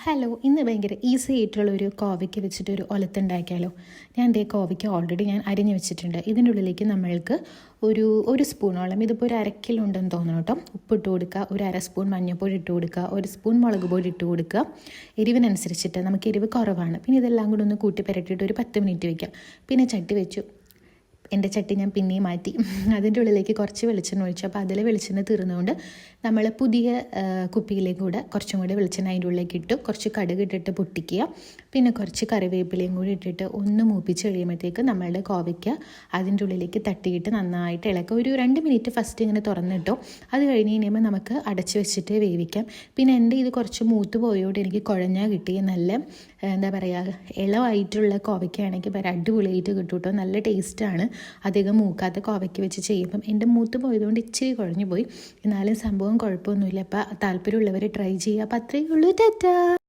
Hello, ഇന്ന് ഭയങ്കര easy ആയിട്ടുള്ളൊരു കോവയ്ക്ക് വെച്ചിട്ടൊരു ഒലത്തുണ്ടാക്കിയാലോ. ഞാൻ കോവയ്ക്ക് ഓൾറെഡി ഞാൻ അരിഞ്ഞ് വെച്ചിട്ടുണ്ട്. ഇതിൻ്റെ ഉള്ളിലേക്ക് നമ്മൾക്ക് ഒരു സ്പൂണോളം, ഇതിപ്പോൾ ഒരു അരക്കിലോ ഉണ്ടെന്ന് തോന്നണം കേട്ടോ, ഉപ്പിട്ട് കൊടുക്കുക, ഒരു അര സ്പൂൺ മഞ്ഞൾപ്പൊടി ഇട്ട് കൊടുക്കുക, ഒരു സ്പൂൺ മുളക് പൊടി ഇട്ട് കൊടുക്കുക. എരിവിനനുസരിച്ചിട്ട്, നമുക്ക് എരിവ് കുറവാണ്. പിന്നെ ഇതെല്ലാം കൂടി ഒന്ന് കൂട്ടി പുരട്ടിയിട്ട് ഒരു 10 മിനിറ്റ് വയ്ക്കാം. പിന്നെ ചട്ടി വെച്ചു. എൻ്റെ ചട്ടി ഞാൻ പിന്നെയും മാറ്റി. അതിൻ്റെ ഉള്ളിലേക്ക് കുറച്ച് വെളിച്ചെണ്ണ ഒഴിച്ചു. അപ്പോൾ അതിൽ വെളിച്ചെണ്ണ തീർന്നുകൊണ്ട് നമ്മൾ പുതിയ കുപ്പിയിലേക്ക് കൂടെ കുറച്ചും കൂടി വെളിച്ചെണ്ണ അതിൻ്റെ ഉള്ളിലേക്ക് ഇട്ടു. കുറച്ച് കടുക് ഇട്ടിട്ട് പൊട്ടിക്കുക. പിന്നെ കുറച്ച് കറിവേപ്പിലയും കൂടി ഇട്ടിട്ട് ഒന്ന് മൂപ്പിച്ച് കഴിയുമ്പോഴത്തേക്ക് നമ്മളുടെ കോവയ്ക്ക അതിൻ്റെ ഉള്ളിലേക്ക് തട്ടിയിട്ട് നന്നായിട്ട് ഇളക്കുക. ഒരു 2 മിനിറ്റ് ഫസ്റ്റ് ഇങ്ങനെ തുറന്നിട്ടോ. അത് കഴിഞ്ഞ് കഴിയുമ്പോൾ നമുക്ക് അടച്ച് വെച്ചിട്ട് വേവിക്കാം. പിന്നെ എൻ്റെ ഇത് കുറച്ച് മൂത്ത് പോയോണ്ട് എനിക്ക് കുഴഞ്ഞാൽ കിട്ടിയ നല്ല എന്താ പറയുക, ഇളവായിട്ടുള്ള കോവയ്ക്കാണെങ്കിൽ അടിപൊളിയായിട്ട് കിട്ടും കേട്ടോ. നല്ല ടേസ്റ്റാണ് അധികം മൂക്കാത്ത കോവയ്ക്ക് വെച്ച് ചെയ്യുമ്പം. എൻ്റെ മൂത്ത് പോയതുകൊണ്ട് ഇച്ചിരി കുഴഞ്ഞു പോയി. എന്നാലും സംഭവം കുഴപ്പമൊന്നുമില്ല. അപ്പോൾ താല്പര്യമുള്ളവർ ട്രൈ ചെയ്യുക. അപ്പോൾ അത്രയേ ഉള്ളൂ. ടാറ്റാ.